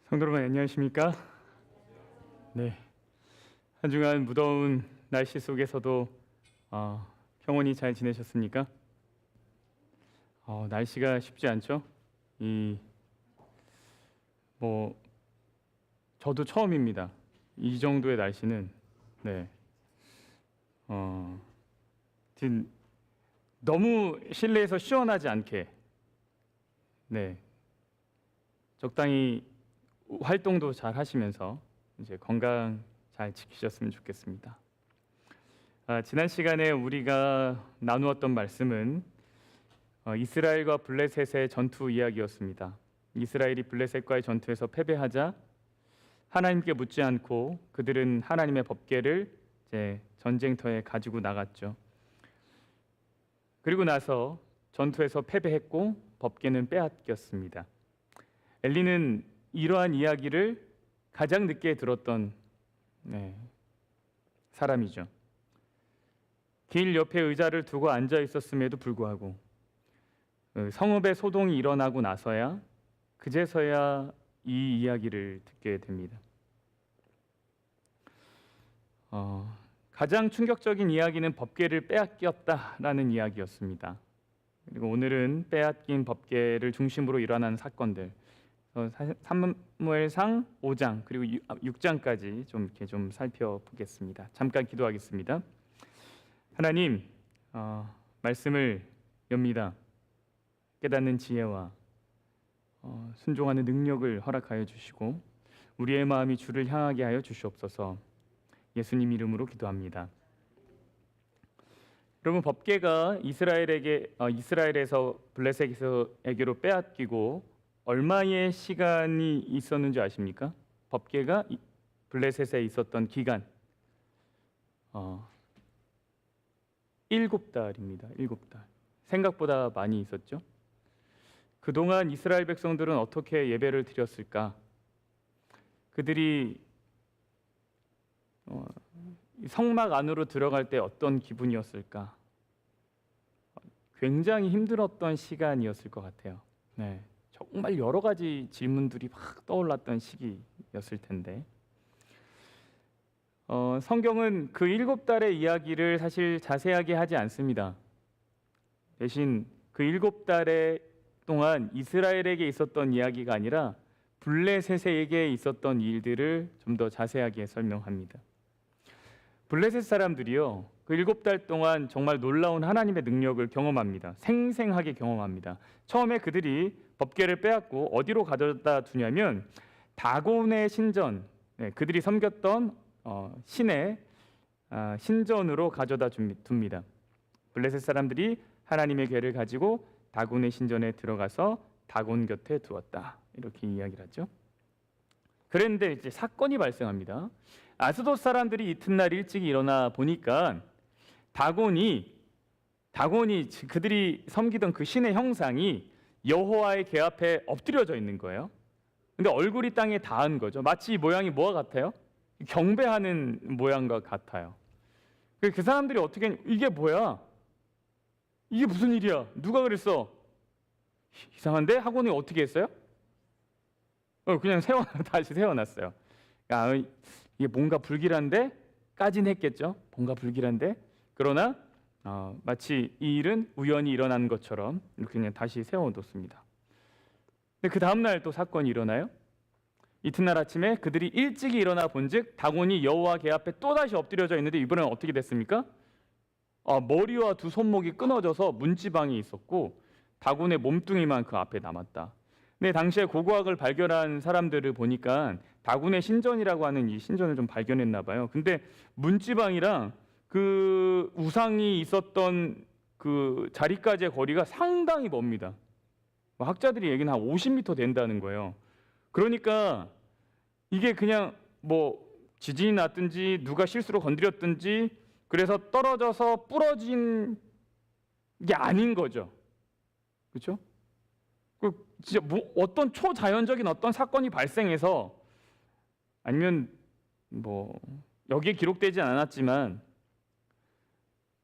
성도 여러분 안녕하십니까? 네, 한 주간 무더운 날씨 속에서도 평온히 잘 지내셨습니까? 날씨가 쉽지 않죠? 뭐 저도 처음입니다. 이 정도의 날씨는 네, 지금 너무 실내에서 시원하지 않게 네, 적당히 활동도 잘 하시면서 이제 건강 잘 지키셨으면 좋겠습니다. 지난 시간에 우리가 나누었던 말씀은 이스라엘과 블레셋의 전투 이야기였습니다. 이스라엘이 블레셋과의 전투에서 패배하자 하나님께 묻지 않고 그들은 하나님의 법궤를 이제 전쟁터에 가지고 나갔죠. 그리고 나서 전투에서 패배했고 법궤는 빼앗겼습니다. 엘리는 이러한 이야기를 가장 늦게 들었던 사람이죠. 길 옆에 의자를 두고 앉아 있었음에도 불구하고 성읍의 소동이 일어나고 나서야 그제서야 이 이야기를 듣게 됩니다. 가장 충격적인 이야기는 법궤를 빼앗겼다라는 이야기였습니다. 그리고 오늘은 빼앗긴 법궤를 중심으로 일어나는 사건들, 사무엘상 5장 그리고 6장까지 좀 살펴보겠습니다. 잠깐 기도하겠습니다. 하나님, 말씀을 엽니다. 깨닫는 지혜와 순종하는 능력을 허락하여 주시고 우리의 마음이 주를 향하게 하여 주시옵소서. 예수님 이름으로 기도합니다. 여러분, 법궤가 이스라엘에서 블레셋에게로 빼앗기고 얼마의 시간이 있었는지 아십니까? 법궤가 블레셋에 있었던 기간 7달입니다. 7달. 생각보다 많이 있었죠. 그동안 이스라엘 백성들은 어떻게 예배를 드렸을까? 그들이 성막 안으로 들어갈 때 어떤 기분이었을까? 굉장히 힘들었던 시간이었을 것 같아요. 네, 정말 여러 가지 질문들이 막 떠올랐던 시기였을 텐데 성경은 그 7달의 이야기를 사실 자세하게 하지 않습니다. 대신 그 7달의 동안 이스라엘에게 있었던 이야기가 아니라 블레셋에게 있었던 일들을 좀 더 자세하게 설명합니다. 블레셋 사람들이요, 그 7달 동안 정말 놀라운 하나님의 능력을 경험합니다. 생생하게 경험합니다. 처음에 그들이 법궤를 빼앗고 어디로 가져다 두냐면 다곤의 신전, 그들이 섬겼던 신의 신전으로 가져다 둡니다. 블레셋 사람들이 하나님의 궤를 가지고 다곤의 신전에 들어가서 다곤 곁에 두었다, 이렇게 이야기를 하죠. 그런데 이제 사건이 발생합니다. 아스돗 사람들이 이튿날 일찍 일어나 보니까 다곤이 그들이 섬기던 그 신의 형상이 여호와의 궤 앞에 엎드려져 있는 거예요. 근데 얼굴이 땅에 닿은 거죠. 마치 이 모양이 뭐와 같아요? 경배하는 모양과 같아요. 그 사람들이 어떻게, 이게 뭐야? 이게 무슨 일이야? 누가 그랬어? 이상한데? 하고는 어떻게 했어요? 그냥 다시 세워놨어요. 이게 뭔가 불길한데? 까진 했겠죠. 뭔가 불길한데? 그러나 마치 이 일은 우연히 일어난 것처럼 이렇게 그냥 다시 세워뒀습니다. 근데 그 다음날 또 사건이 일어나요. 이튿날 아침에 그들이 일찍이 일어나 본즉 다곤이 여호와 궤 앞에 또다시 엎드려져 있는데 이번에는 어떻게 됐습니까? 머리와 두 손목이 끊어져서 문지방이 있었고 다곤의 몸뚱이만 그 앞에 남았다. 근데 당시에 고고학을 발견한 사람들을 보니까 다곤의 신전이라고 하는 이 신전을 좀 발견했나 봐요. 근데 문지방이랑 그 우상이 있었던 그 자리까지의 거리가 상당히 멉니다. 학자들이 얘기는 한 50m 된다는 거예요. 그러니까 이게 그냥 뭐 지진이 났든지 누가 실수로 건드렸든지 그래서 떨어져서 부러진 게 아닌 거죠. 그렇죠? 진짜 어떤 초자연적인 어떤 사건이 발생해서 아니면 뭐 여기에 기록되지 않았지만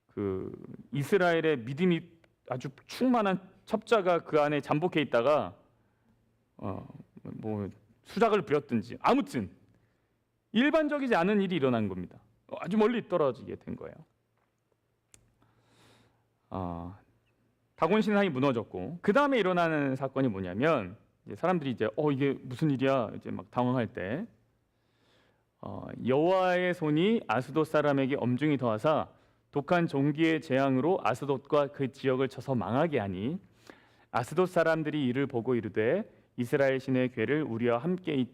그 이스라엘의 믿음이 아주 충만한 첩자가 그 안에 잠복해 있다가 뭐 수작을 부렸든지 아무튼 일반적이지 않은 일이 일어난 겁니다. 아주 멀리 떨어지게 된 거예요. 다곤 신상이 무너졌고 그 다음에 일어나는 사건이 뭐냐면 이제 사람들이 이제 이게 무슨 일이야 이제 막 당황할 때 여호와의 손이 아스돗 사람에게 엄중히 더하사 독한 종기의 재앙으로 아스돗과 그 지역을 쳐서 망하게 하니 아스돗 사람들이 이를 보고 이르되 이스라엘 신의 괴를 우리와 함께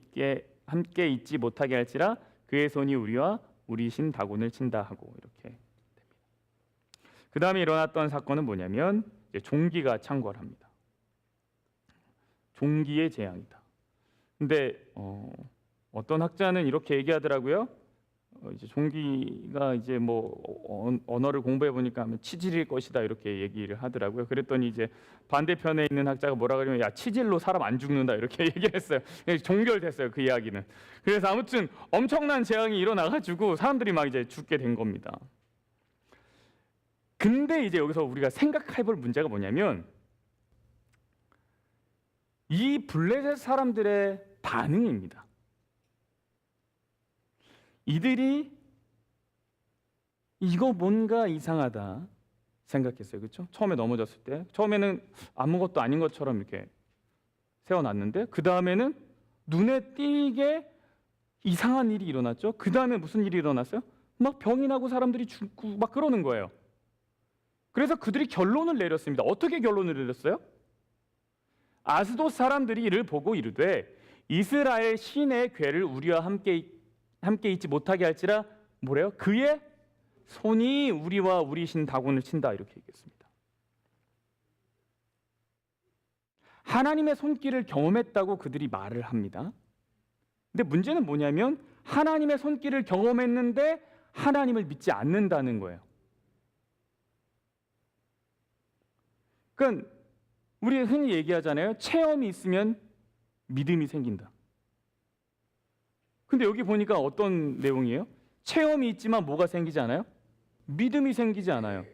있지 못하게 할지라 그의 손이 우리와 우리 신 다곤을 친다 하고 이렇게 됩니다. 그 다음에 일어났던 사건은 뭐냐면 이제 종기가 창궐합니다. 종기의 재앙이다. 근데 어떤 학자는 이렇게 얘기하더라고요. 이제 종기가 이제 뭐 언어를 공부해 보니까 치질일 것이다 이렇게 얘기를 하더라고요. 그랬더니 이제 반대편에 있는 학자가 뭐라 그러면 야 치질로 사람 안 죽는다 이렇게 얘기를 했어요. 종결됐어요 그 이야기는. 그래서 아무튼 엄청난 재앙이 일어나가지고 사람들이 막 이제 죽게 된 겁니다. 근데 이제 여기서 우리가 생각해볼 문제가 뭐냐면 이 블레셋 사람들의 반응입니다. 이들이 이거 뭔가 이상하다 생각했어요. 그렇죠? 처음에 넘어졌을 때 처음에는 아무것도 아닌 것처럼 이렇게 세워놨는데 그 다음에는 눈에 띄게 이상한 일이 일어났죠. 그 다음에 무슨 일이 일어났어요? 막 병이 나고 사람들이 죽고 막 그러는 거예요. 그래서 그들이 결론을 내렸습니다. 어떻게 결론을 내렸어요? 아스돗 사람들이 이를 보고 이르되 이스라엘 신의 괴를 우리와 함께 있지 못하게 할지라 뭐래요? 그의 손이 우리와 우리 신 다곤을 친다 이렇게 얘기했습니다. 하나님의 손길을 경험했다고 그들이 말을 합니다. 근데 문제는 뭐냐면 하나님의 손길을 경험했는데 하나님을 믿지 않는다는 거예요. 그러니까 우리 흔히 얘기하잖아요. 체험이 있으면 믿음이 생긴다. 근데 여기 보니까 어떤 내용이에요? 체험이 있지만 뭐가 생기지 않아요? 믿음이 생기지 않아요.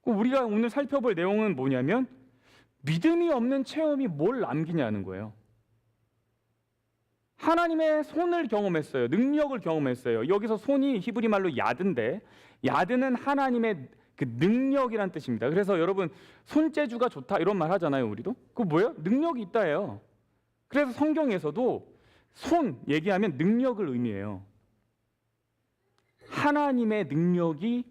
우리가 오늘 살펴볼 내용은 뭐냐면 믿음이 없는 체험이 뭘 남기냐는 거예요. 하나님의 손을 경험했어요. 능력을 경험했어요. 여기서 손이 히브리 말로 야드인데 야드는 하나님의 그 능력이란 뜻입니다. 그래서 여러분 손재주가 좋다 이런 말 하잖아요. 우리도. 그거 뭐예요? 능력이 있다예요. 그래서 성경에서도 손 얘기하면 능력을 의미해요. 하나님의 능력이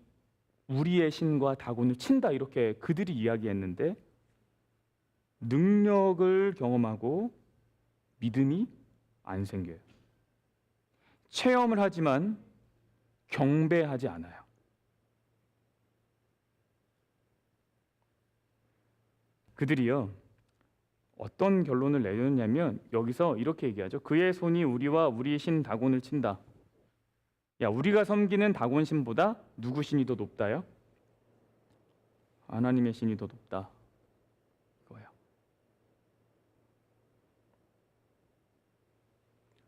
우리의 신과 다곤을 친다 이렇게 그들이 이야기했는데 능력을 경험하고 믿음이 안 생겨요. 체험을 하지만 경배하지 않아요. 그들이요 어떤 결론을 내렸냐면 여기서 이렇게 얘기하죠. 그의 손이 우리와 우리 신 다곤을 친다. 야 우리가 섬기는 다곤 신보다 누구 신이 더 높다요? 하나님의 신이 더 높다. 그거예요.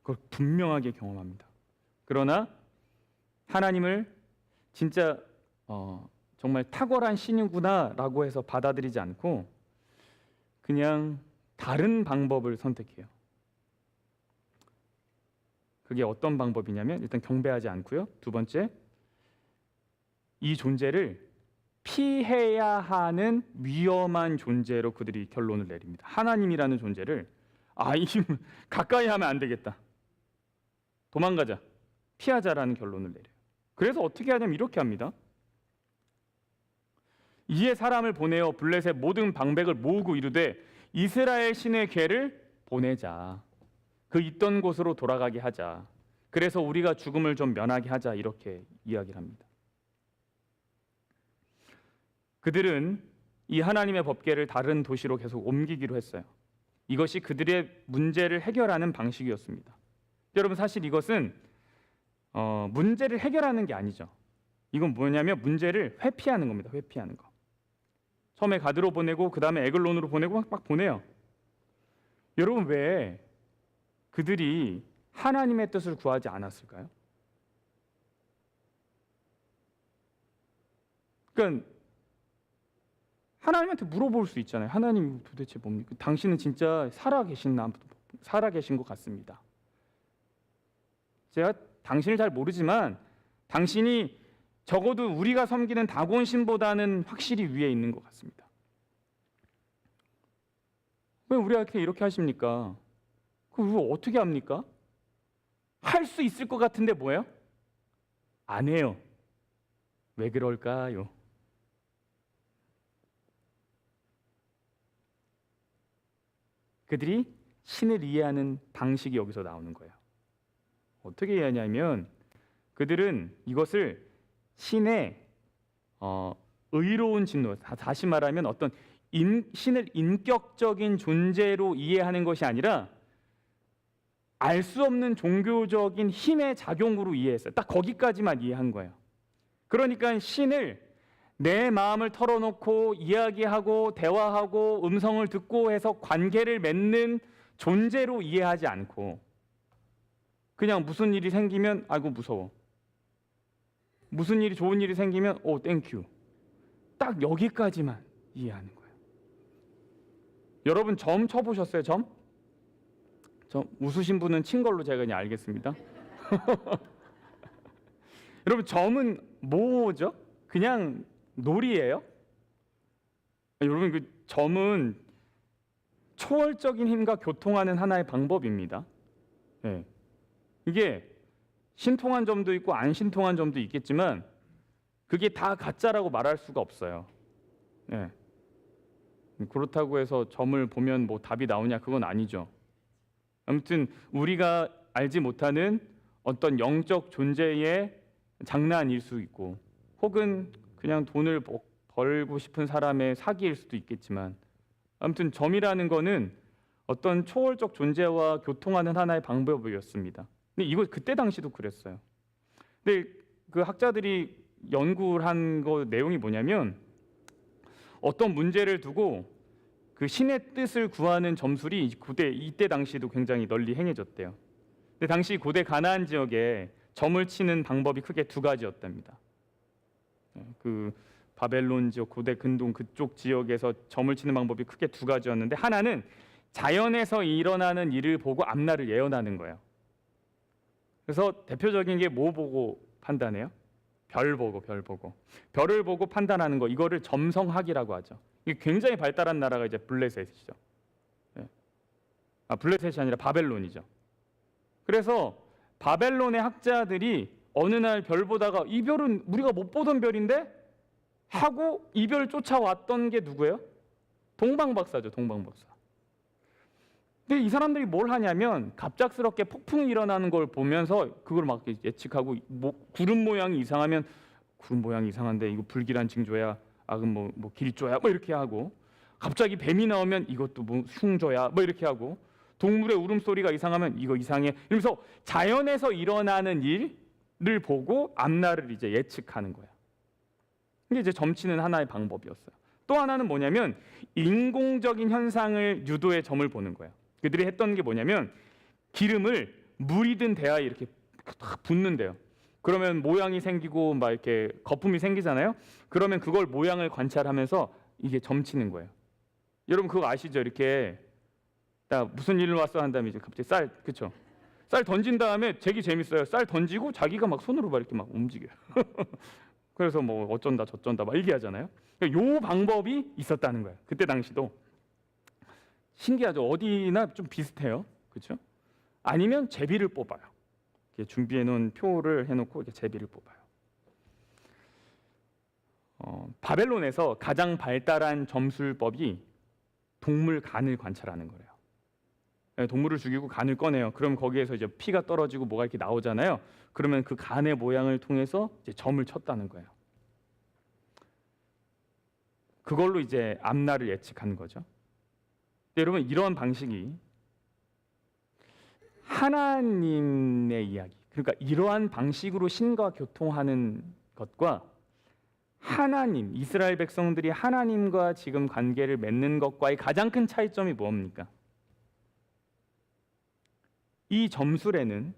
그걸 분명하게 경험합니다. 그러나 하나님을 진짜 정말 탁월한 신이구나라고 해서 받아들이지 않고 그냥 다른 방법을 선택해요. 그게 어떤 방법이냐면 일단 경배하지 않고요. 두 번째, 이 존재를 피해야 하는 위험한 존재로 그들이 결론을 내립니다. 하나님이라는 존재를 가까이 하면 안 되겠다. 도망가자. 피하자라는 결론을 내려요. 그래서 어떻게 하냐면 이렇게 합니다. 이에 사람을 보내어 블레셋 모든 방백을 모으고 이르되 이스라엘 신의 괴를 보내자. 그 있던 곳으로 돌아가게 하자. 그래서 우리가 죽음을 좀 면하게 하자. 이렇게 이야기를 합니다. 그들은 이 하나님의 법궤를 다른 도시로 계속 옮기기로 했어요. 이것이 그들의 문제를 해결하는 방식이었습니다. 여러분 사실 이것은 문제를 해결하는 게 아니죠. 이건 뭐냐면 문제를 회피하는 겁니다. 회피하는 거. 처음에 가드로 보내고 그 다음에 에글론으로 보내고 막 보내요. 여러분 왜 그들이 하나님의 뜻을 구하지 않았을까요? 그러니까 하나님한테 물어볼 수 있잖아요. 하나님 도대체 뭡니까? 당신은 진짜 살아계신 것 같습니다. 제가 당신을 잘 모르지만 당신이 적어도 우리가 섬기는 다곤 신보다는 확실히 위에 있는 것 같습니다. 왜 우리한테 이렇게 하십니까? 그럼 우리 어떻게 합니까? 할 수 있을 것 같은데 뭐예요? 안 해요. 왜 그럴까요? 그들이 신을 이해하는 방식이 여기서 나오는 거예요. 어떻게 이해하냐면 그들은 이것을 신의 의로운 진노, 다시 말하면 어떤 신을 인격적인 존재로 이해하는 것이 아니라 알 수 없는 종교적인 힘의 작용으로 이해했어요. 딱 거기까지만 이해한 거예요. 그러니까 신을 내 마음을 털어놓고 이야기하고 대화하고 음성을 듣고 해서 관계를 맺는 존재로 이해하지 않고 그냥 무슨 일이 생기면 아이고 무서워. 무슨 일이 좋은 일이 생기면 오 땡큐. 딱 여기까지만 이해하는 거예요. 여러분 점 쳐보셨어요? 점 웃으신 분은 친 걸로 제가 그냥 알겠습니다. 여러분 점은 뭐죠? 그냥 놀이예요? 여러분 그 점은 초월적인 힘과 교통하는 하나의 방법입니다. 네. 이게 신통한 점도 있고 안 신통한 점도 있겠지만 그게 다 가짜라고 말할 수가 없어요. 네. 그렇다고 해서 점을 보면 뭐 답이 나오냐 그건 아니죠. 아무튼 우리가 알지 못하는 어떤 영적 존재의 장난일 수 있고 혹은 그냥 돈을 벌고 싶은 사람의 사기일 수도 있겠지만 아무튼 점이라는 거는 어떤 초월적 존재와 교통하는 하나의 방법이었습니다. 근데 이거 그때 당시도 그랬어요. 근데 그 학자들이 연구를 한 거 내용이 뭐냐면 어떤 문제를 두고 그 신의 뜻을 구하는 점술이 이때 당시도 굉장히 널리 행해졌대요. 근데 당시 고대 가나안 지역에 점을 치는 방법이 크게 두 가지였답니다. 그 바벨론 지역, 고대 근동 그쪽 지역에서 점을 치는 방법이 크게 두 가지였는데 하나는 자연에서 일어나는 일을 보고 앞날을 예언하는 거예요. 그래서 대표적인 게 뭐 보고 판단해요? 별 보고. 별을 보고 판단하는 거, 이거를 점성학이라고 하죠. 이게 굉장히 발달한 나라가 이제 블레셋이죠. 블레셋이 아니라 바벨론이죠. 그래서 바벨론의 학자들이 어느 날 별 보다가 이 별은 우리가 못 보던 별인데 하고 이 별을 쫓아왔던 게 누구예요? 동방박사죠. 동방박사. 근데 이 사람들이 뭘 하냐면 갑작스럽게 폭풍이 일어나는 걸 보면서 그걸 막 예측하고 구름 모양이 이상하면 구름 모양이 이상한데 이거 불길한 징조야. 그럼 뭐 길조야. 뭐 이렇게 하고 갑자기 뱀이 나오면 이것도 뭐 흉조야. 뭐 이렇게 하고 동물의 울음소리가 이상하면 이거 이상해. 이러면서 자연에서 일어나는 일을 보고 앞날을 이제 예측하는 거야. 이게 이제 점치는 하나의 방법이었어요. 또 하나는 뭐냐면 인공적인 현상을 유도해 점을 보는 거예요. 그들이 했던 게 뭐냐면 기름을 물이든 대야에 이렇게 탁 붓는데요. 그러면 모양이 생기고 막 이렇게 거품이 생기잖아요. 그러면 그걸 모양을 관찰하면서 이게 점치는 거예요. 여러분 그거 아시죠? 이렇게 딱 무슨 일로 왔어 한 다음에 이제 갑자기 그쵸? 쌀 던진 다음에 되게 재밌어요. 쌀 던지고 자기가 막 손으로 막 이렇게 막 움직여요. 그래서 뭐 어쩐다 저쩐다 막 얘기하잖아요. 요 방법이 있었다는 거예요. 그때 당시도. 신기하죠? 어디나 좀 비슷해요. 그렇죠? 아니면 제비를 뽑아요. 준비해 놓은 표를 해놓고 이렇게 제비를 뽑아요. 바벨론에서 가장 발달한 점술법이 동물 간을 관찰하는 거래요. 동물을 죽이고 간을 꺼내요. 그럼 거기에서 이제 피가 떨어지고 뭐가 이렇게 나오잖아요. 그러면 그 간의 모양을 통해서 이제 점을 쳤다는 거예요. 그걸로 이제 앞날을 예측하는 거죠. 여러분 이런 방식이 하나님의 이야기, 그러니까 이러한 방식으로 신과 교통하는 것과 하나님, 이스라엘 백성들이 하나님과 지금 관계를 맺는 것과의 가장 큰 차이점이 뭡니까? 이 점술에는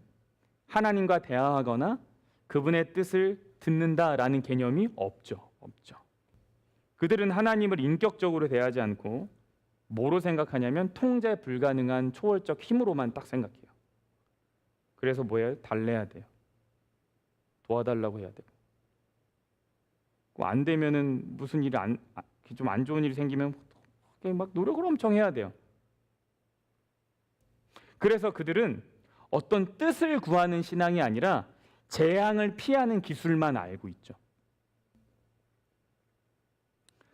하나님과 대화하거나 그분의 뜻을 듣는다라는 개념이 없죠. 그들은 하나님을 인격적으로 대하지 않고 뭐로 생각하냐면 통제 불가능한 초월적 힘으로만 딱 생각해요. 그래서 뭐예요? 달래야 돼요. 도와달라고 해야 되고. 안 되면은 무슨 일이 좀 안 좋은 일이 생기면 막 노력을 엄청 해야 돼요. 그래서 그들은 어떤 뜻을 구하는 신앙이 아니라 재앙을 피하는 기술만 알고 있죠.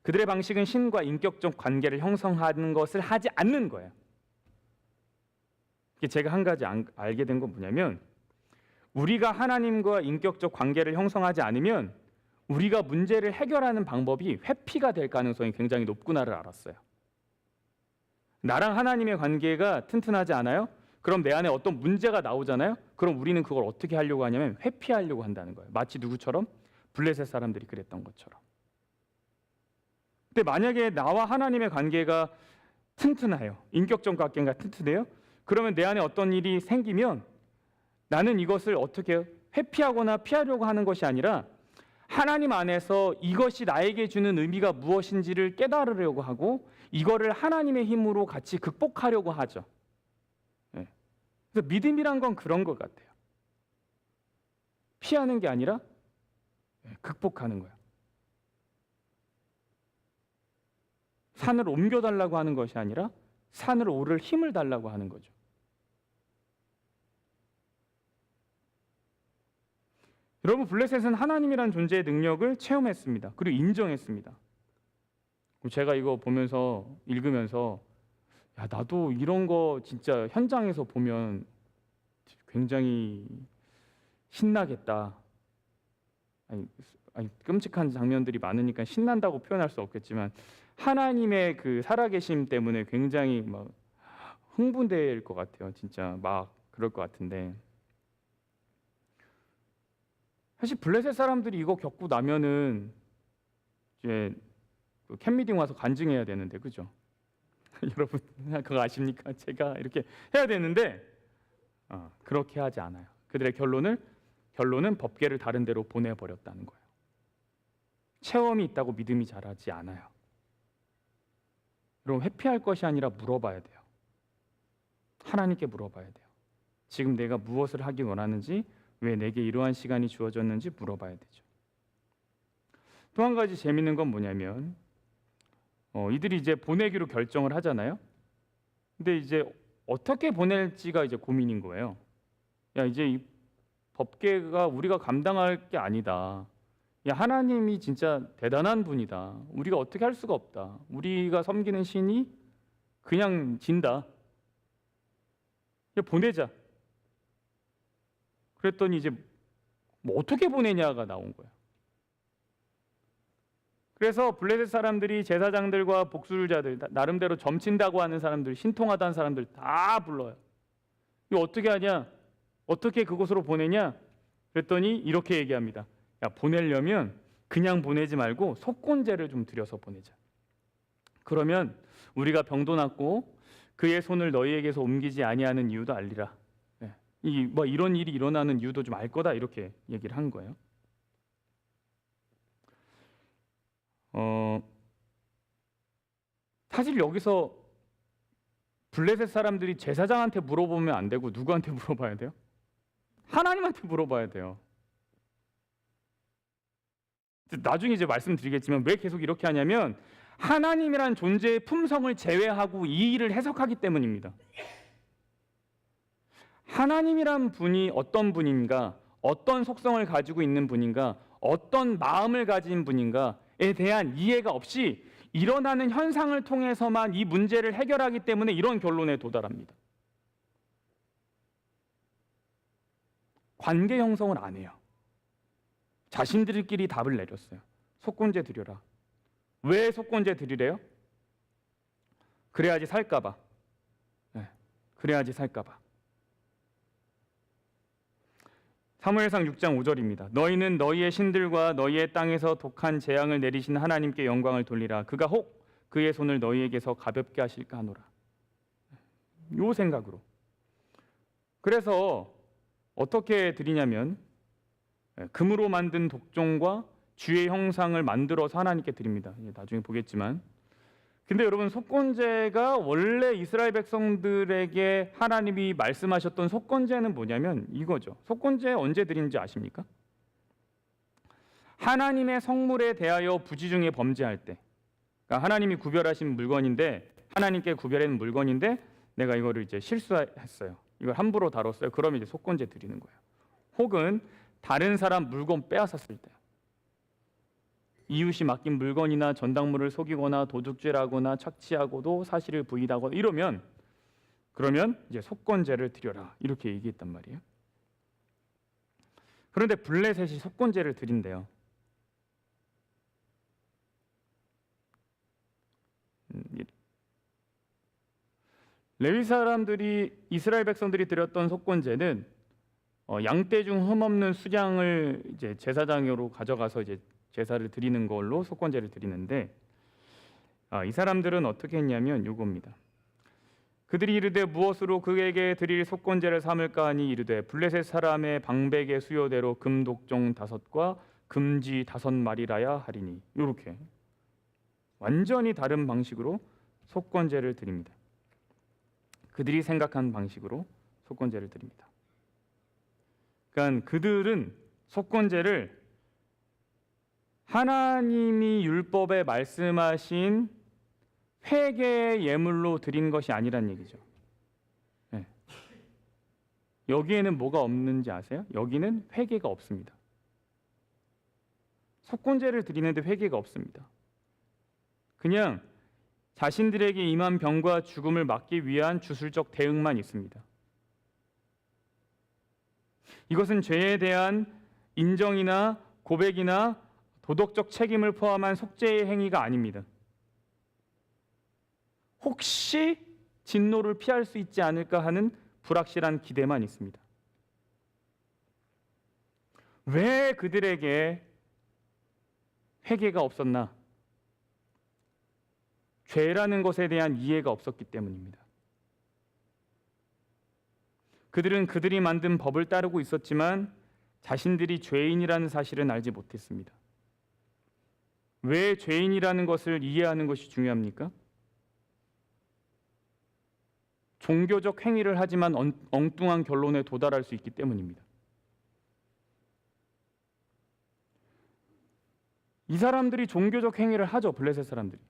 그들의 방식은 신과 인격적 관계를 형성하는 것을 하지 않는 거예요. 제가 한 가지 알게 된 건 뭐냐면, 우리가 하나님과 인격적 관계를 형성하지 않으면 우리가 문제를 해결하는 방법이 회피가 될 가능성이 굉장히 높구나를 알았어요. 나랑 하나님의 관계가 튼튼하지 않아요? 그럼 내 안에 어떤 문제가 나오잖아요? 그럼 우리는 그걸 어떻게 하려고 하냐면 회피하려고 한다는 거예요. 마치 누구처럼? 블레셋 사람들이 그랬던 것처럼. 근데 만약에 나와 하나님의 관계가 튼튼해요. 인격적 관계가 튼튼해요. 그러면 내 안에 어떤 일이 생기면 나는 이것을 어떻게 회피하거나 피하려고 하는 것이 아니라 하나님 안에서 이것이 나에게 주는 의미가 무엇인지를 깨달으려고 하고 이거를 하나님의 힘으로 같이 극복하려고 하죠. 그래서 믿음이란 건 그런 것 같아요. 피하는 게 아니라 극복하는 거예요. 산을 옮겨달라고 하는 것이 아니라 산을 오를 힘을 달라고 하는 거죠. 여러분, 블레셋은 하나님이란 존재의 능력을 체험했습니다. 그리고 인정했습니다. 제가 이거 보면서 읽으면서 야, 나도 이런 거 진짜 현장에서 보면 굉장히 신나겠다. 아니, 끔찍한 장면들이 많으니까 신난다고 표현할 수 없겠지만 하나님의 그 살아계심 때문에 굉장히 막 흥분될 것 같아요. 진짜 막 그럴 것 같은데, 사실 블레셋 사람들이 이거 겪고 나면은 이제 캠미팅 와서 간증해야 되는데, 그죠? 여러분 그거 아십니까? 제가 이렇게 해야 되는데 그렇게 하지 않아요. 그들의 결론은 법궤를 다른 데로 보내버렸다는 거예요. 체험이 있다고 믿음이 자라지 않아요. 여러분, 회피할 것이 아니라 물어봐야 돼요. 하나님께 물어봐야 돼요. 지금 내가 무엇을 하기 원하는지, 왜 내게 이러한 시간이 주어졌는지 물어봐야 되죠. 또 한 가지 재밌는 건 뭐냐면 이들이 이제 보내기로 결정을 하잖아요. 근데 이제 어떻게 보낼지가 이제 고민인 거예요. 야, 이제 이 법궤가 우리가 감당할 게 아니다. 야, 하나님이 진짜 대단한 분이다. 우리가 어떻게 할 수가 없다. 우리가 섬기는 신이 그냥 진다. 보내자. 그랬더니 이제 뭐 어떻게 보내냐가 나온 거예요. 그래서 블레셋 사람들이 제사장들과 복술자들, 나름대로 점친다고 하는 사람들, 신통하다는 사람들 다 불러요. 이거 어떻게 하냐? 어떻게 그곳으로 보내냐? 그랬더니 이렇게 얘기합니다. 야, 보내려면 그냥 보내지 말고 속건제를 좀 드려서 보내자. 그러면 우리가 병도 낫고 그의 손을 너희에게서 옮기지 아니하는 이유도 알리라. 이런 일이 일어나는 이유도 좀 알 거다, 이렇게 얘기를 한 거예요. 사실 여기서 블레셋 사람들이 제사장한테 물어보면 안 되고 누구한테 물어봐야 돼요? 하나님한테 물어봐야 돼요. 나중에 이제 말씀드리겠지만 왜 계속 이렇게 하냐면 하나님이란 존재의 품성을 제외하고 이 일을 해석하기 때문입니다. 하나님이란 분이 어떤 분인가, 어떤 속성을 가지고 있는 분인가, 어떤 마음을 가진 분인가에 대한 이해가 없이 일어나는 현상을 통해서만 이 문제를 해결하기 때문에 이런 결론에 도달합니다. 관계 형성을 안 해요. 자신들끼리 답을 내렸어요. 속건제 드려라. 왜 속건제 드리래요? 그래야지 살까봐. 그래야지 살까봐. 사무엘상 6장 5절입니다. 너희는 너희의 신들과 너희의 땅에서 독한 재앙을 내리신 하나님께 영광을 돌리라. 그가 혹 그의 손을 너희에게서 가볍게 하실까 하노라. 요 생각으로. 그래서 어떻게 드리냐면 금으로 만든 독종과 주의 형상을 만들어서 하나님께 드립니다. 나중에 보겠지만. 근데 여러분, 속건제가 원래 이스라엘 백성들에게 하나님이 말씀하셨던 속건제는 뭐냐면 이거죠. 속건제 언제 드린지 아십니까? 하나님의 성물에 대하여 부지 중에 범죄할 때, 그러니까 하나님이 구별하신 물건인데, 하나님께 구별한 물건인데 내가 이거를 이제 실수했어요. 이걸 함부로 다뤘어요. 그러면 이제 속건제 드리는 거예요. 혹은 다른 사람 물건 빼앗았을 때, 이웃이 맡긴 물건이나 전당물을 속이거나 도둑질하거나 착취하고도 사실을 부인하거나 이러면, 그러면 이제 속건제를 드려라, 이렇게 얘기했단 말이에요. 그런데 블레셋이 속건제를 드린대요. 레위 사람들이, 이스라엘 백성들이 드렸던 속건제는 양떼 중 흠없는 수량을 이제 제사장으로 가져가서 이제 제사를 드리는 걸로 속건제를 드리는데, 이 사람들은 어떻게 했냐면 요겁니다. 그들이 이르되 무엇으로 그에게 드릴 속건제를 삼을까 하니 이르되 블레셋 사람의 방백의 수요대로 금독종 5과 금쥐 5마리라야 하리니. 이렇게 완전히 다른 방식으로 속건제를 드립니다. 그들이 생각한 방식으로 속건제를 드립니다. 그러니까 그들은 속건제를 하나님이 율법에 말씀하신 회개의 예물로 드린 것이 아니란 얘기죠. 네. 여기에는 뭐가 없는지 아세요? 여기는 회개가 없습니다. 속건제를 드리는데 회개가 없습니다. 그냥 자신들에게 임한 병과 죽음을 막기 위한 주술적 대응만 있습니다. 이것은 죄에 대한 인정이나 고백이나 도덕적 책임을 포함한 속죄의 행위가 아닙니다. 혹시 진노를 피할 수 있지 않을까 하는 불확실한 기대만 있습니다. 왜 그들에게 회개가 없었나? 죄라는 것에 대한 이해가 없었기 때문입니다. 그들은 그들이 만든 법을 따르고 있었지만 자신들이 죄인이라는 사실은 알지 못했습니다. 왜 죄인이라는 것을 이해하는 것이 중요합니까? 종교적 행위를 하지만 엉뚱한 결론에 도달할 수 있기 때문입니다. 이 사람들이 종교적 행위를 하죠, 블레셋 사람들이.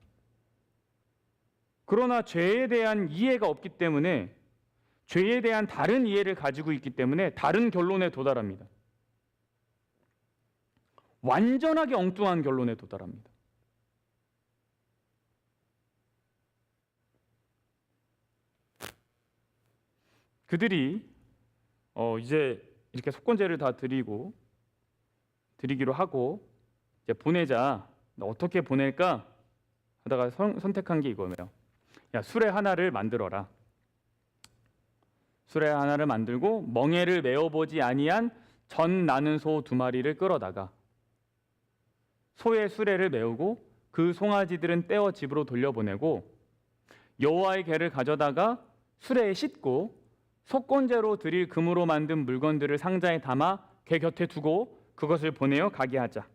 그러나 죄에 대한 이해가 없기 때문에, 죄에 대한 다른 이해를 가지고 있기 때문에 다른 결론에 도달합니다. 완전하게 엉뚱한 결론에 도달합니다. 그들이 이제 이렇게 속건제를 다 드리기로 하고 이제 보내자, 어떻게 보낼까 하다가 선택한 게 이거예요. 야, 수레 하나를 만들어라. 수레 하나를 만들고 멍에를 메어보지 아니한 전 나는 소 2마리를 끌어다가 소의 수레를 메우고 그 송아지들은 떼어 집으로 돌려보내고 여호와의 궤를 가져다가 수레에 싣고 속건제로 드릴 금으로 만든 물건들을 상자에 담아 궤 곁에 두고 그것을 보내어 가게 하자.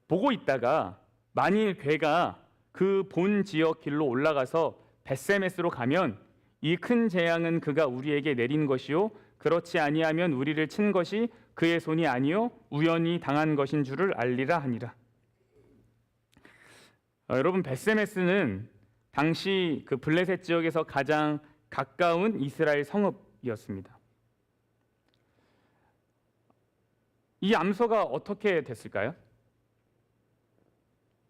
보고 있다가 만일 궤가 그 본 지역 길로 올라가서 벳세메스로 가면 이 큰 재앙은 그가 우리에게 내린 것이요 그렇지 아니하면 우리를 친 것이 그의 손이 아니요 우연히 당한 것인 줄을 알리라 하니라. 여러분, 벳세메스는 당시 그 블레셋 지역에서 가장 가까운 이스라엘 성읍이었습니다. 이 암소가 어떻게 됐을까요?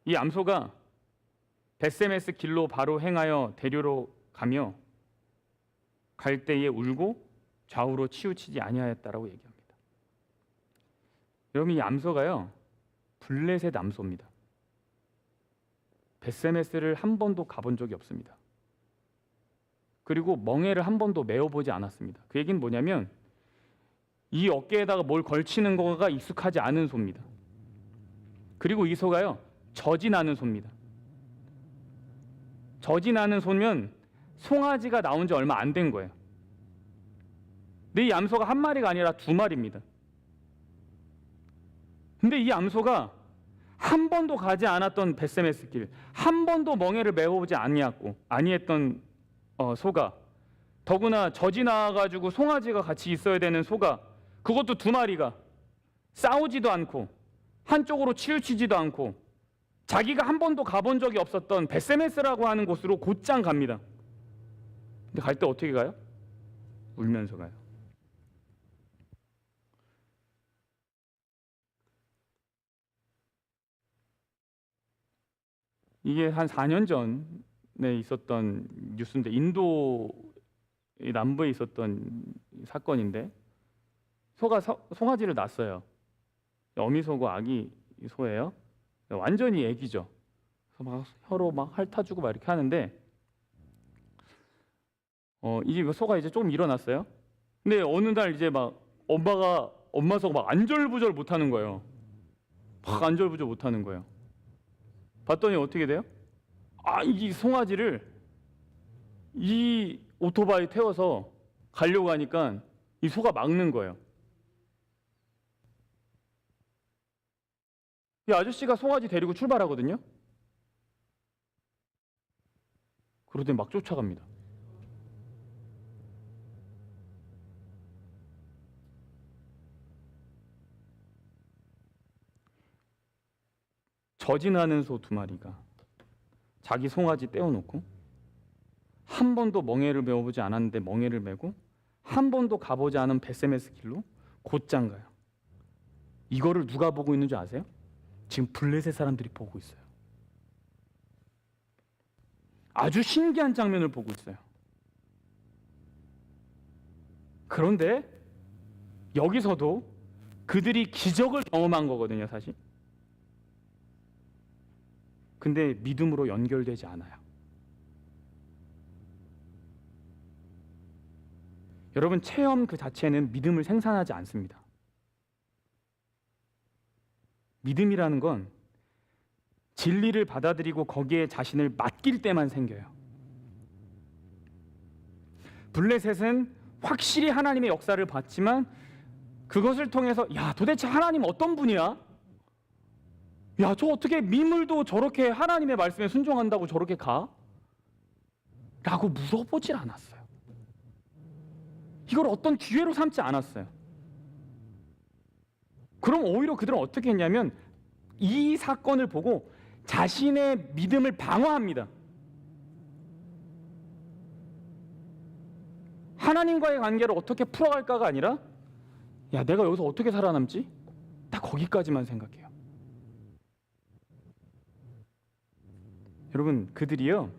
이 암소가 벳세메스 길로 바로 행하여 대류로 가며 갈 때에 울고 좌우로 치우치지 아니하였다라고 얘기합니다. 여러분, 이 암소가요 블레셋 암소입니다. 벳세메스를 한 번도 가본 적이 없습니다. 그리고 멍에를 한 번도 메어보지 않았습니다. 그 얘기는 뭐냐면 이 어깨에다가 뭘 걸치는 거가 익숙하지 않은 소입니다. 그리고 이 소가요 젖이 나는 소입니다. 젖이 나는 소면 송아지가 나온 지 얼마 안 된 거예요. 근데 이 암소가 한 마리가 아니라 2마리입니다. 근데 이 암소가 한 번도 가지 않았던 벳세메스 길, 한 번도 멍에를 메어보지 아니했던 소가, 더구나 젖이 나와가지고 송아지가 같이 있어야 되는 소가, 그것도 두 마리가 싸우지도 않고 한쪽으로 치우치지도 않고 자기가 한 번도 가본 적이 없었던 벳세메스라고 하는 곳으로 곧장 갑니다. 근데 갈 때 어떻게 가요? 울면서 가요. 이게 한 4년 전에 있었던 뉴스인데, 인도 남부에 있었던 사건인데, 소가 송아지를 낳았어요. 어미소고 아기 소예요. 완전히 애기죠. 그래서 막 혀로 막 핥아주고 막 이렇게 하는데, 이 소가 이제 좀 일어났어요. 근데 어느 날 이제 막 엄마 소가 막 안절부절 못하는 거예요. 막 안절부절 못하는 거예요. 봤더니 어떻게 돼요? 이 송아지를 이 오토바이 태워서 가려고 하니까 이 소가 막는 거예요. 이 아저씨가 송아지 데리고 출발하거든요. 그러더니 막 쫓아갑니다. 저진하는 소 두 마리가 자기 송아지 떼어놓고 한 번도 멍에를 메어보지 않았는데 멍에를 메고 한 번도 가보지 않은 벳세메스 길로 곧장 가요. 이거를 누가 보고 있는 줄 아세요? 지금 블레셋 사람들이 보고 있어요. 아주 신기한 장면을 보고 있어요. 그런데 여기서도 그들이 기적을 경험한 거거든요, 사실. 근데 믿음으로 연결되지 않아요. 여러분, 체험 그 자체는 믿음을 생산하지 않습니다. 믿음이라는 건 진리를 받아들이고 거기에 자신을 맡길 때만 생겨요. 블레셋은 확실히 하나님의 역사를 봤지만 그것을 통해서 도대체 하나님 어떤 분이야? 저 어떻게 미물도 저렇게 하나님의 말씀에 순종한다고 저렇게 가? 라고 물어보질 않았어요. 이걸 어떤 기회로 삼지 않았어요. 그럼 오히려 그들은 어떻게 했냐면 이 사건을 보고 자신의 믿음을 방어합니다. 하나님과의 관계를 어떻게 풀어갈까가 아니라 내가 여기서 어떻게 살아남지? 딱 거기까지만 생각해요. 여러분, 그들이요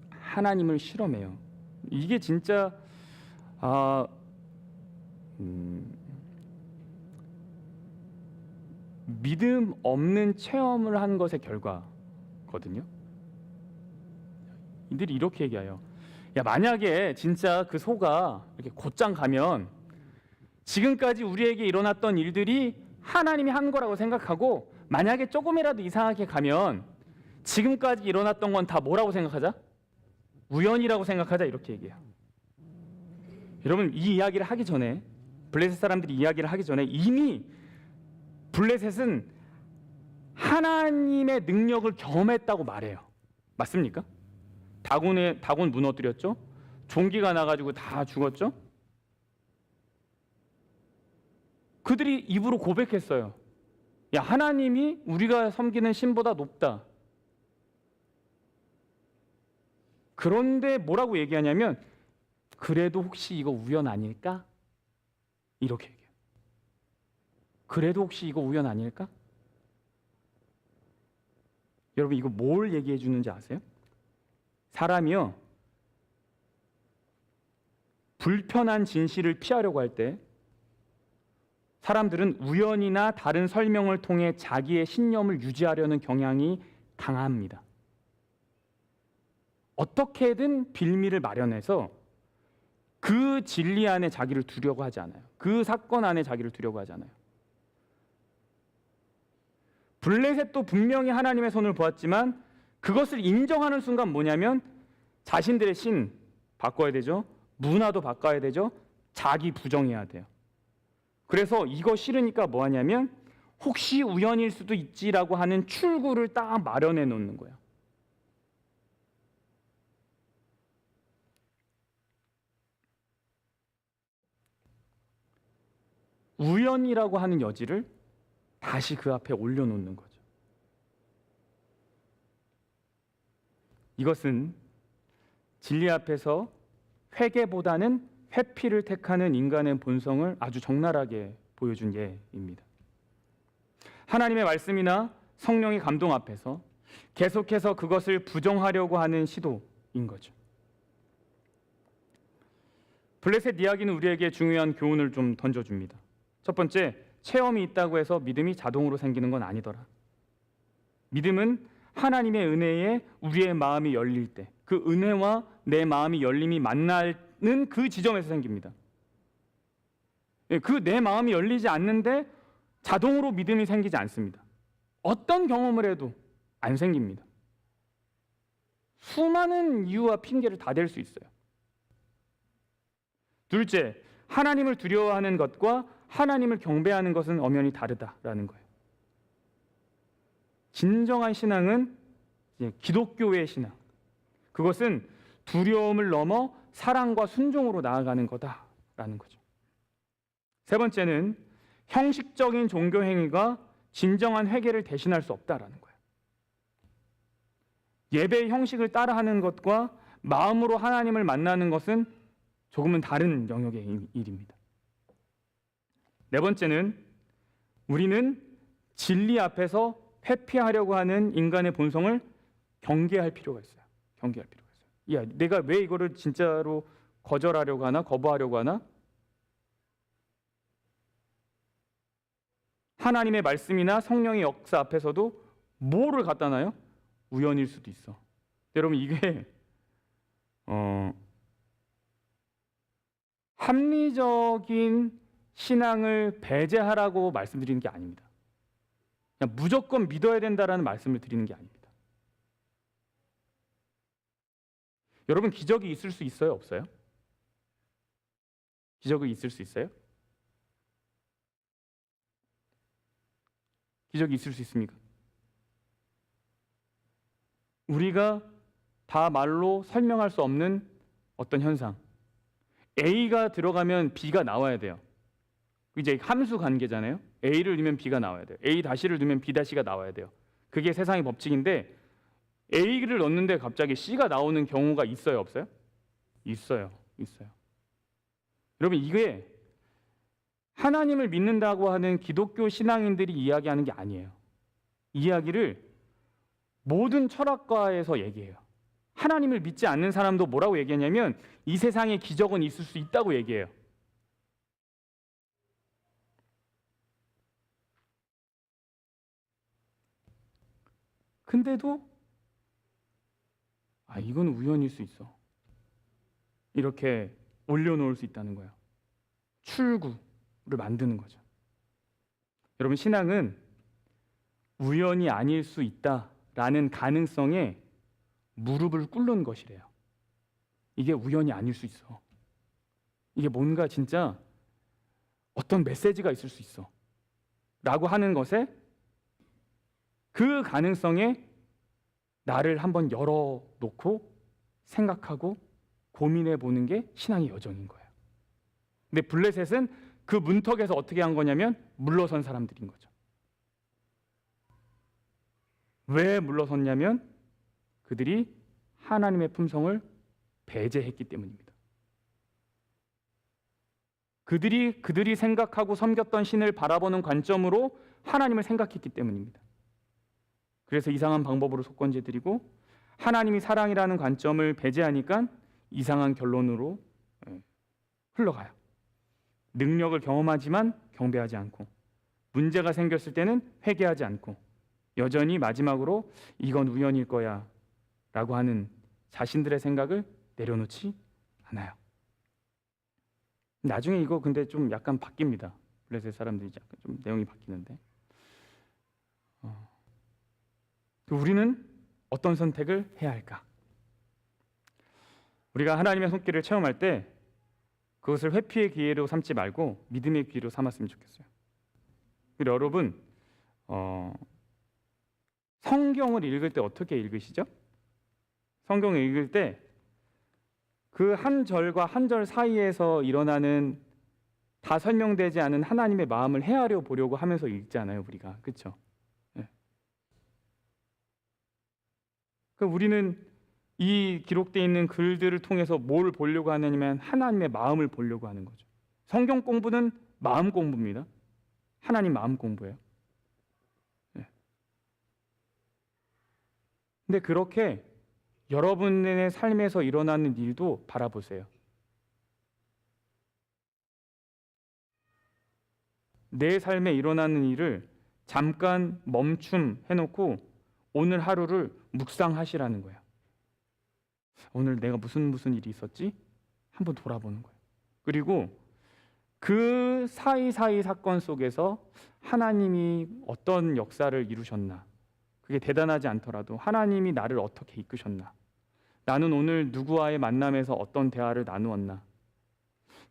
하나님을 실험해요. 이게 진짜 믿음 없는 체험을 한 것의 결과거든요. 이들이 이렇게 얘기해요. 만약에 진짜 그 소가 이렇게 곧장 가면 지금까지 우리에게 일어났던 일들이 하나님이 한 거라고 생각하고, 만약에 조금이라도 이상하게 가면 지금까지 일어났던 건 다 뭐라고 생각하자? 우연이라고 생각하자, 이렇게 얘기해요. 여러분, 이 이야기를 하기 전에, 블레셋 사람들이 이야기를 하기 전에 이미 블레셋은 하나님의 능력을 경험했다고 말해요. 맞습니까? 다곤 무너뜨렸죠? 종기가 나가지고 다 죽었죠? 그들이 입으로 고백했어요. 하나님이 우리가 섬기는 신보다 높다. 그런데 뭐라고 얘기하냐면 그래도 혹시 이거 우연 아닐까? 이렇게 얘기해요. 그래도 혹시 이거 우연 아닐까? 여러분, 이거 뭘 얘기해 주는지 아세요? 사람이요 불편한 진실을 피하려고 할 때 사람들은 우연이나 다른 설명을 통해 자기의 신념을 유지하려는 경향이 강합니다. 어떻게든 빌미를 마련해서 그 진리 안에 자기를 두려고 하지 않아요. 그 사건 안에 자기를 두려고 하지 않아요. 블레셋도 분명히 하나님의 손을 보았지만 그것을 인정하는 순간 뭐냐면 자신들의 신 바꿔야 되죠. 문화도 바꿔야 되죠. 자기 부정해야 돼요. 그래서 이거 싫으니까 뭐 하냐면 혹시 우연일 수도 있지라고 하는 출구를 딱 마련해 놓는 거예요. 우연이라고 하는 여지를 다시 그 앞에 올려놓는 거죠. 이것은 진리 앞에서 회개보다는 회피를 택하는 인간의 본성을 아주 적나라하게 보여준 예입니다. 하나님의 말씀이나 성령의 감동 앞에서 계속해서 그것을 부정하려고 하는 시도인 거죠. 블레셋 이야기는 우리에게 중요한 교훈을 좀 던져줍니다. 첫 번째, 체험이 있다고 해서 믿음이 자동으로 생기는 건 아니더라. 믿음은 하나님의 은혜에 우리의 마음이 열릴 때, 그 은혜와 내 마음이 열림이 만나는 그 지점에서 생깁니다. 그 내 마음이 열리지 않는데 자동으로 믿음이 생기지 않습니다. 어떤 경험을 해도 안 생깁니다. 수많은 이유와 핑계를 다 댈 수 있어요. 둘째, 하나님을 두려워하는 것과 하나님을 경배하는 것은 엄연히 다르다라는 거예요. 진정한 신앙은 기독교의 신앙, 그것은 두려움을 넘어 사랑과 순종으로 나아가는 거다라는 거죠. 세 번째는 형식적인 종교 행위가 진정한 회개를 대신할 수 없다라는 거예요. 예배의 형식을 따라하는 것과 마음으로 하나님을 만나는 것은 조금은 다른 영역의 일입니다. 네 번째는 우리는 진리 앞에서 회피하려고 하는 인간의 본성을 경계할 필요가 있어요. 경계할 필요가 있어요. 야, 내가 왜 이거를 진짜로 거절하려고 하나, 거부하려고 하나? 하나님의 말씀이나 성령의 역사 앞에서도 뭐를 갖다 놔요? 우연일 수도 있어. 여러분, 이게 합리적인 신앙을 배제하라고 말씀드리는 게 아닙니다. 그냥 무조건 믿어야 된다라는 말씀을 드리는 게 아닙니다. 여러분, 기적이 있을 수 있어요? 없어요? 기적이 있을 수 있어요? 기적이 있을 수 있습니까? 우리가 다 말로 설명할 수 없는 어떤 현상, A가 들어가면 B가 나와야 돼요. 이제 함수 관계잖아요. A를 넣으면 B가 나와야 돼요. A 다시를 넣으면 B 다시가 나와야 돼요. 그게 세상의 법칙인데 A를 넣는데 갑자기 C가 나오는 경우가 있어요, 없어요? 있어요. 여러분, 이게 하나님을 믿는다고 하는 기독교 신앙인들이 이야기하는 게 아니에요. 이야기를 모든 철학가에서 얘기해요. 하나님을 믿지 않는 사람도 뭐라고 얘기하냐면 이 세상에 기적은 있을 수 있다고 얘기해요. 근데도 이건 우연일 수 있어. 이렇게 올려놓을 수 있다는 거예요. 출구를 만드는 거죠. 여러분, 신앙은 우연이 아닐 수 있다라는 가능성에 무릎을 꿇는 것이래요. 이게 우연이 아닐 수 있어. 이게 뭔가 진짜 어떤 메시지가 있을 수 있어. 라고 하는 것에 그 가능성에 나를 한번 열어놓고 생각하고 고민해 보는 게 신앙의 여정인 거예요. 근데 블레셋은 그 문턱에서 어떻게 한 거냐면 물러선 사람들인 거죠. 왜 물러섰냐면 그들이 하나님의 품성을 배제했기 때문입니다. 그들이 생각하고 섬겼던 신을 바라보는 관점으로 하나님을 생각했기 때문입니다. 그래서 이상한 방법으로 속건제 드리고 하나님이 사랑이라는 관점을 배제하니까 이상한 결론으로 흘러가요. 능력을 경험하지만 경배하지 않고, 문제가 생겼을 때는 회개하지 않고, 여전히 마지막으로 이건 우연일 거야 라고 하는 자신들의 생각을 내려놓지 않아요. 나중에 이거 근데 좀 약간 바뀝니다. 블레셋 사람들이 약간 좀 내용이 바뀌는데, 우리는 어떤 선택을 해야 할까? 우리가 하나님의 손길을 체험할 때 그것을 회피의 기회로 삼지 말고 믿음의 기회로 삼았으면 좋겠어요. 여러분, 성경을 읽을 때 어떻게 읽으시죠? 성경을 읽을 때 그 한 절과 한 절 사이에서 일어나는 다 설명되지 않은 하나님의 마음을 헤아려 보려고 하면서 읽잖아요, 우리가. 그렇죠? 네. 우리는 이 기록되어 있는 글들을 통해서 뭘 보려고 하느냐면 하나님의 마음을 보려고 하는 거죠. 성경 공부는 마음 공부입니다. 하나님 마음 공부예요. 네. 근데 그렇게 여러분의 삶에서 일어나는 일도 바라보세요. 내 삶에 일어나는 일을 잠깐 멈춤해놓고 오늘 하루를 묵상하시라는 거예요. 오늘 내가 무슨 일이 있었지? 한번 돌아보는 거예요. 그리고 그 사이사이 사건 속에서 하나님이 어떤 역사를 이루셨나, 그게 대단하지 않더라도 하나님이 나를 어떻게 이끄셨나, 나는 오늘 누구와의 만남에서 어떤 대화를 나누었나,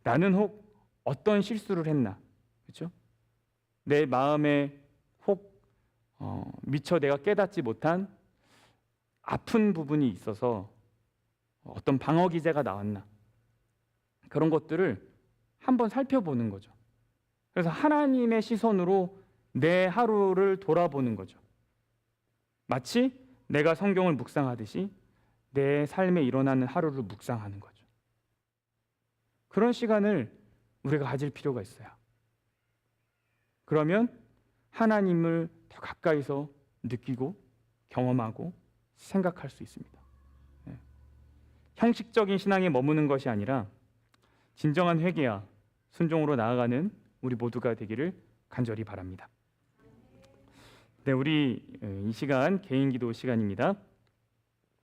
나는 혹 어떤 실수를 했나, 그렇죠? 내 마음에 혹 미처 내가 깨닫지 못한 아픈 부분이 있어서 어떤 방어 기제가 나왔나, 그런 것들을 한번 살펴보는 거죠. 그래서 하나님의 시선으로 내 하루를 돌아보는 거죠. 마치 내가 성경을 묵상하듯이 내 삶에 일어나는 하루를 묵상하는 거죠. 그런 시간을 우리가 가질 필요가 있어요. 그러면 하나님을 더 가까이서 느끼고 경험하고 생각할 수 있습니다. 네. 형식적인 신앙에 머무는 것이 아니라 진정한 회개와 순종으로 나아가는 우리 모두가 되기를 간절히 바랍니다. 네, 우리 이 시간 개인 기도 시간입니다.